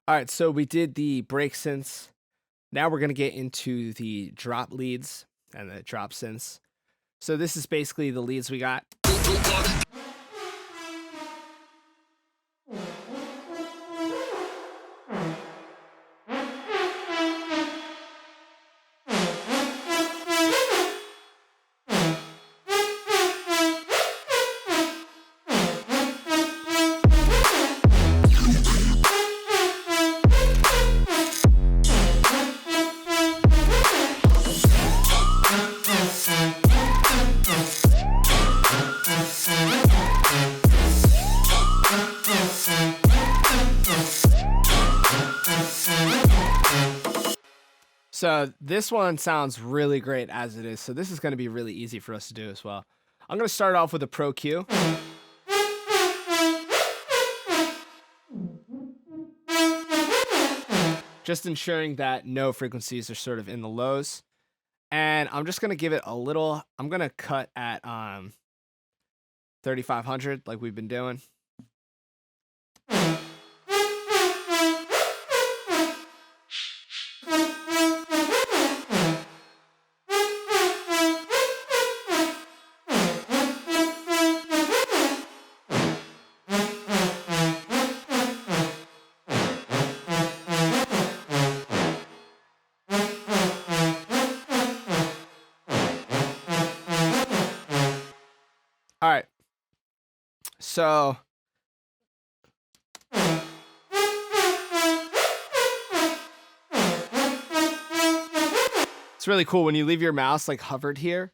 All right, so we did the break synths. Now we're going to get into the drop leads and the drop synths. So this is basically the leads we got. So this one sounds really great as it is. So this is going to be really easy for us to do as well. I'm going to start off with a Pro Q. Just ensuring that no frequencies are sort of in the lows. And I'm just going to give it a little, I'm going to cut at 3500 like we've been doing. All right. So it's really cool when you leave your mouse like hovered here,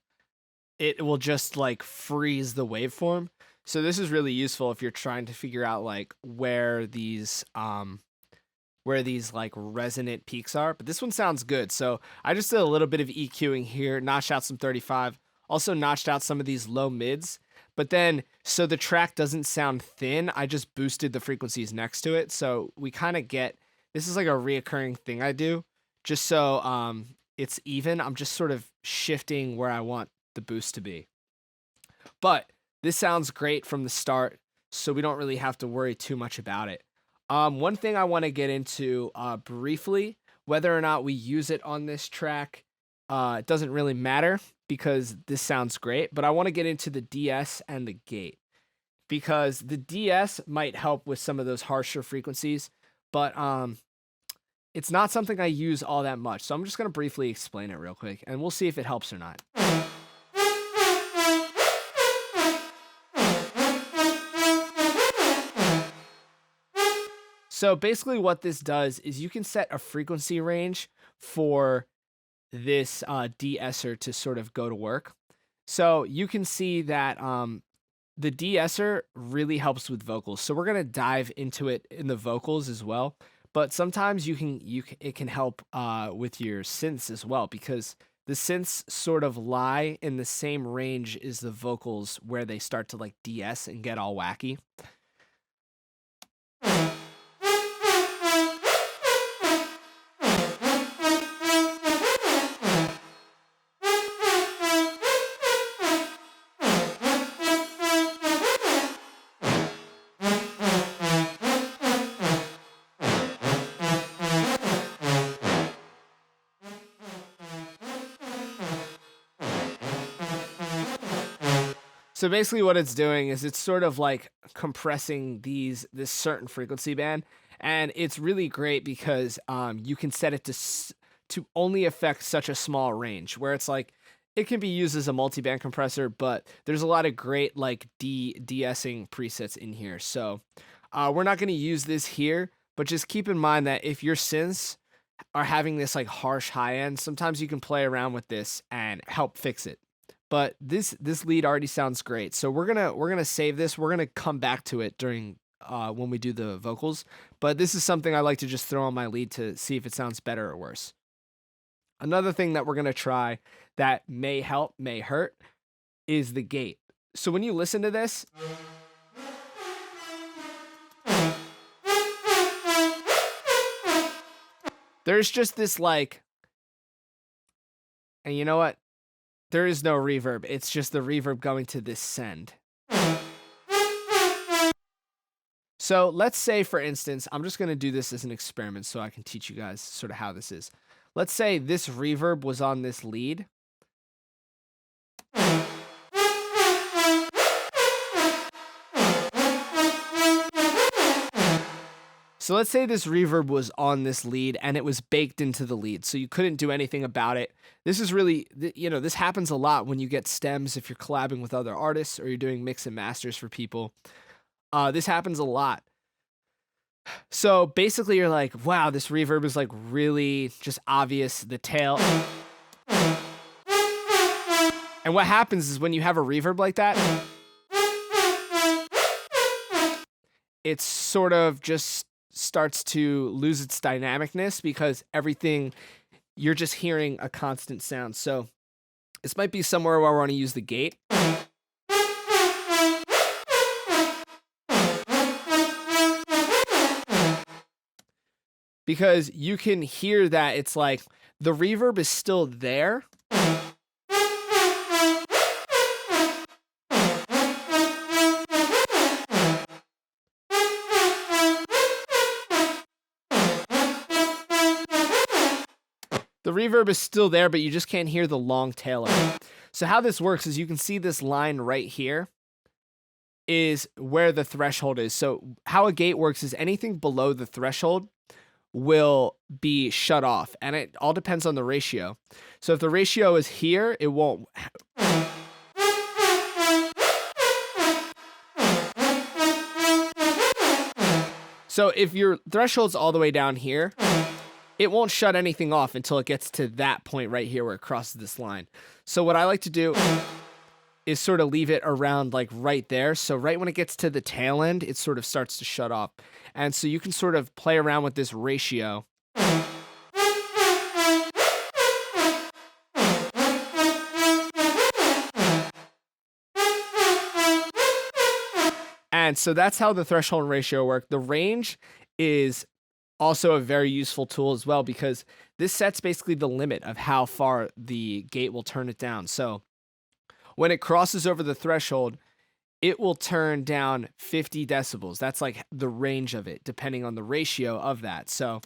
it will just like freeze the waveform. So this is really useful if you're trying to figure out like where these like resonant peaks are. But this one sounds good. So I just did a little bit of EQing here, notched out some 35, also notched out some of these low mids. But then, so the track doesn't sound thin, I just boosted the frequencies next to it. So we kind of get, this is like a reoccurring thing I do, just so it's even. I'm just sort of shifting where I want the boost to be. But this sounds great from the start, so we don't really have to worry too much about it. One thing I want to get into briefly, whether or not we use it on this track, it doesn't really matter because this sounds great, but I want to get into the DS and the gate because the DS might help with some of those harsher frequencies, but it's not something I use all that much. So I'm just going to briefly explain it real quick and we'll see if it helps or not. So basically what this does is you can set a frequency range for this de-esser to sort of go to work. So you can see that the de-esser really helps with vocals. So we're going to dive into it in the vocals as well. But sometimes it can help with your synths as well because the synths sort of lie in the same range as the vocals where they start to like de-ess and get all wacky. So basically what it's doing is it's sort of like compressing this certain frequency band, and it's really great because you can set it to only affect such a small range where it's like it can be used as a multi-band compressor, but there's a lot of great like de-essing presets in here. So we're not going to use this here, but just keep in mind that if your synths are having this like harsh high end, sometimes you can play around with this and help fix it. But this lead already sounds great. So we're gonna save this. We're gonna come back to it during when we do the vocals. But this is something I like to just throw on my lead to see if it sounds better or worse. Another thing that we're gonna try that may help, may hurt, is the gate. So when you listen to this, there's just this like, and you know what? There is no reverb. It's just the reverb going to this send. So let's say, for instance, I'm just going to do this as an experiment so I can teach you guys sort of how this is. Let's say this reverb was on this lead. So let's say this reverb was on this lead and it was baked into the lead, so you couldn't do anything about it. This is really, this happens a lot when you get stems if you're collabing with other artists or you're doing mix and masters for people. This happens a lot. So basically you're like, wow, this reverb is like really just obvious, the tail. And what happens is when you have a reverb like that, it sort of just starts to lose its dynamicness because everything, you're just hearing a constant sound. So this might be somewhere where I want to use the gate. Because you can hear that it's like the reverb is still there. The reverb is still there, but you just can't hear the long tail of it. So how this works is you can see this line right here is where the threshold is. So how a gate works is anything below the threshold will be shut off, and it all depends on the ratio. So if the ratio is here, it won't. So if your threshold's all the way down here, it won't shut anything off until it gets to that point right here where it crosses this line. So what I like to do is sort of leave it around like right there. So right when it gets to the tail end, it sort of starts to shut off. And so you can sort of play around with this ratio. And so that's how the threshold and ratio work. The range is also a very useful tool as well, because this sets basically the limit of how far the gate will turn it down. So when it crosses over the threshold, it will turn down 50 decibels. That's like the range of it, depending on the ratio of that. So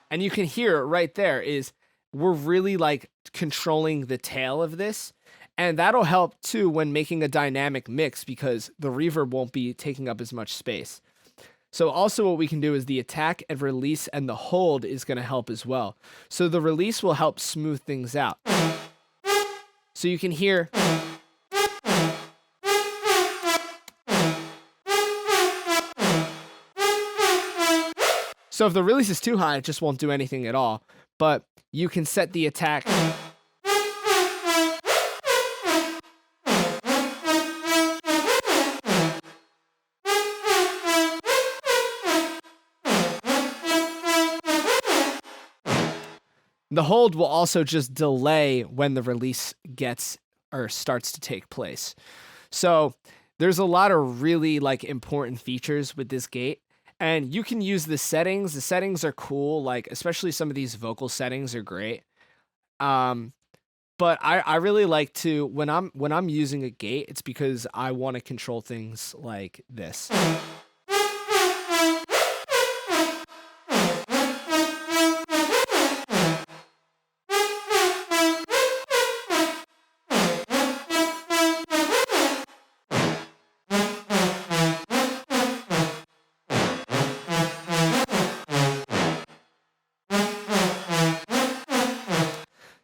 and you can hear it right there is we're really like controlling the tail of this. And that'll help too when making a dynamic mix because the reverb won't be taking up as much space. So also what we can do is the attack and release and the hold is going to help as well. So the release will help smooth things out. So you can hear. So if the release is too high, it just won't do anything at all. But you can set the attack. The hold will also just delay when the release gets or starts to take place. So there's a lot of really like important features with this gate. And you can use the settings. The settings are cool, like especially some of these vocal settings are great. But I really like to when I'm using a gate, it's because I want to control things like this.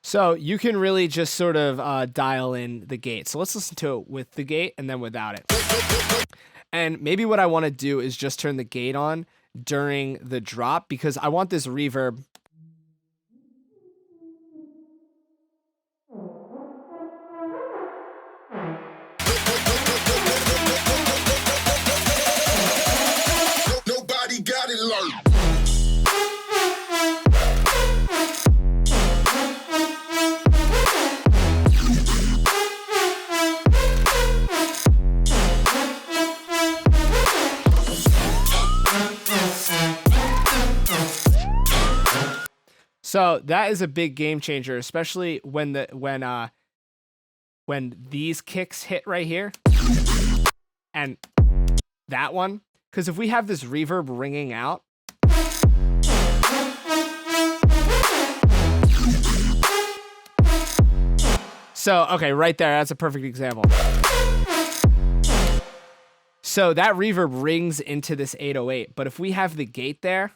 So you can really just sort of dial in the gate. So let's listen to it with the gate and then without it. And maybe what I want to do is just turn the gate on during the drop because I want this reverb. Nobody got it learned. So that is a big game changer, especially when these kicks hit right here and that one, because if we have this reverb ringing out, so okay, right there, that's a perfect example. So that reverb rings into this 808, but if we have the gate there,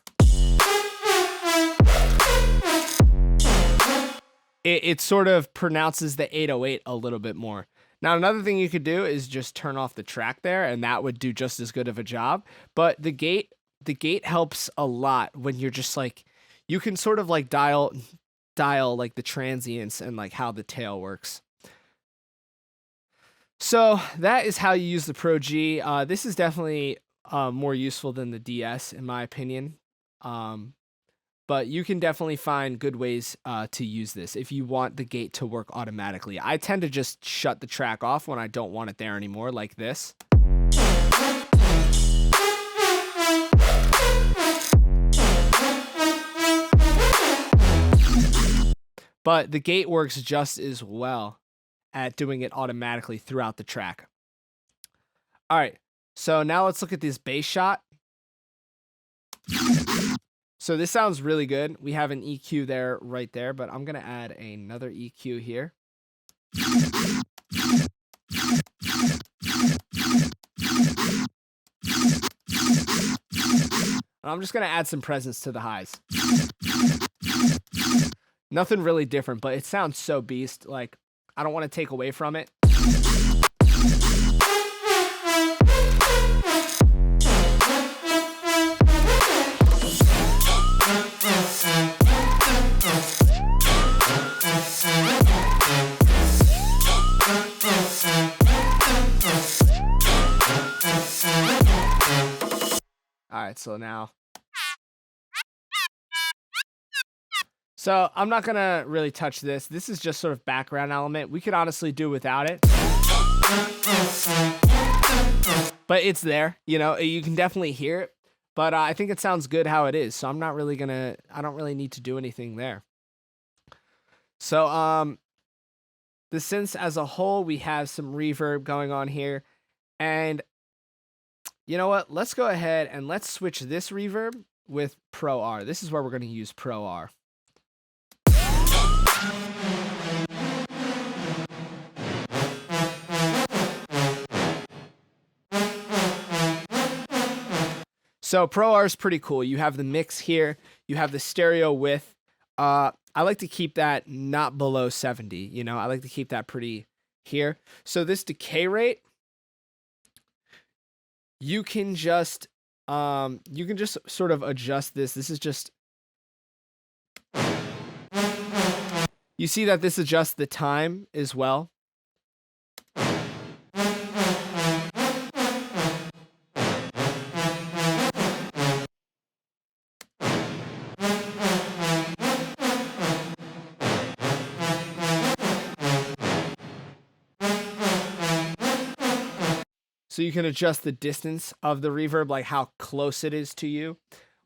it sort of pronounces the 808 a little bit more. Now, another thing you could do is just turn off the track there, and that would do just as good of a job. But the gate helps a lot when you're just like, you can sort of like dial like the transients and like how the tail works. So that is how you use the Pro G. This is definitely more useful than the DS in my opinion. But you can definitely find good ways to use this if you want the gate to work automatically. I tend to just shut the track off when I don't want it there anymore, like this. But the gate works just as well at doing it automatically throughout the track. All right, so now let's look at this bass shot. So this sounds really good. We have an EQ there, right there, but I'm gonna add another EQ here. And I'm just gonna add some presence to the highs. Nothing really different, but it sounds so beast. Like, I don't want to take away from it. All right, so now. So I'm not gonna really touch this. This is just sort of background element. We could honestly do without it. But it's there, you know, you can definitely hear it. But I think it sounds good how it is. So I'm not really gonna, I don't really need to do anything there. So the synths as a whole, we have some reverb going on here. And you know what? Let's go ahead and let's switch this reverb with Pro R. This is where we're gonna use Pro R. So Pro R is pretty cool. You have the mix here. You have the stereo width. I like to keep that not below 70. You know, I like to keep that pretty here. So this decay rate, you can just sort of adjust this. This is just, you see that this adjusts the time as well. So you can adjust the distance of the reverb, like how close it is to you,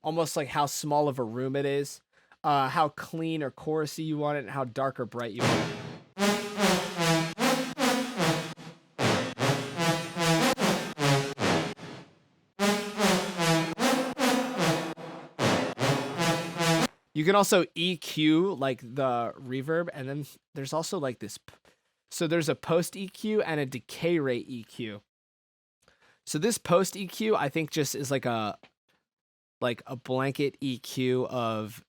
almost like how small of a room it is, how clean or chorusy you want it, and how dark or bright you want it. You can also EQ like the reverb, and then there's also like this. So there's a post EQ and a decay rate EQ. So this post EQ, I think, just is like a blanket EQ of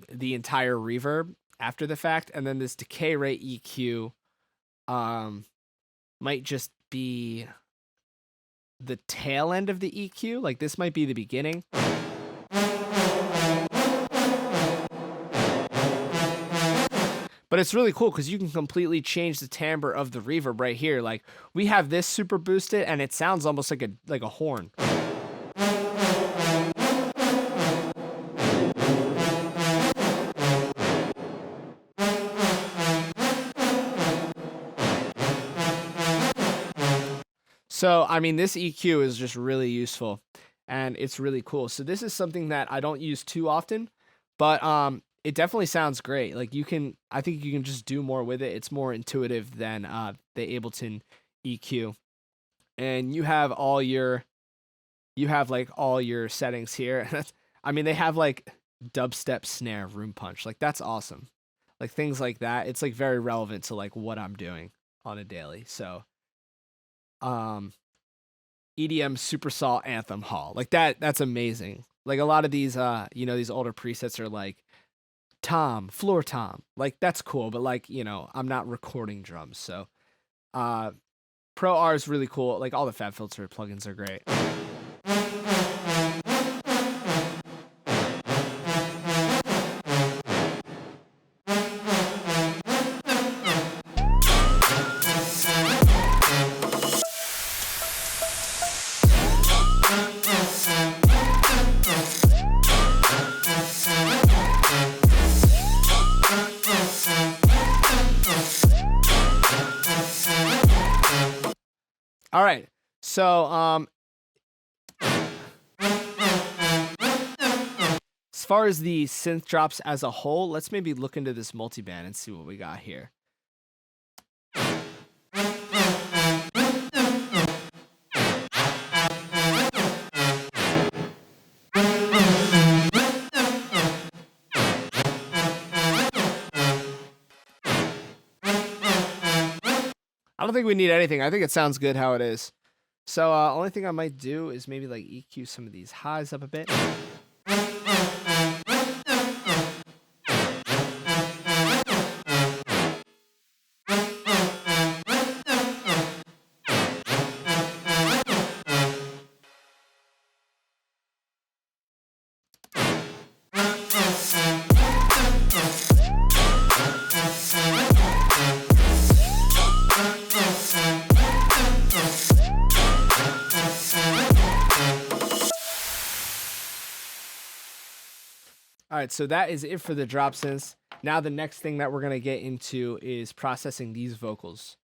the entire reverb after the fact, and then this decay rate EQ might just be the tail end of the EQ. Like this might be the beginning. But it's really cool because you can completely change the timbre of the reverb right here. Like we have this super boosted and it sounds almost like a horn. So, I mean, this EQ is just really useful and it's really cool. So this is something that I don't use too often, but it definitely sounds great. Like I think you can just do more with it. It's more intuitive than the Ableton EQ. And you have like all your settings here. I mean, they have like dubstep snare, room punch. Like that's awesome. Like things like that. It's like very relevant to like what I'm doing on a daily. So, um, EDM Super Saw Anthem Hall. Like that's amazing. Like a lot of these these older presets are like floor tom. Like that's cool, but like, I'm not recording drums. So, uh Pro R is really cool. Like all the FabFilter plugins are great. All right. So, as far as the synth drops as a whole, let's maybe look into this multiband and see what we got here. I don't think we need anything. I think it sounds good how it is. So, only thing I might do is maybe like EQ some of these highs up a bit. All right, so that is it for the drop synths. Now the next thing that we're going to get into is processing these vocals.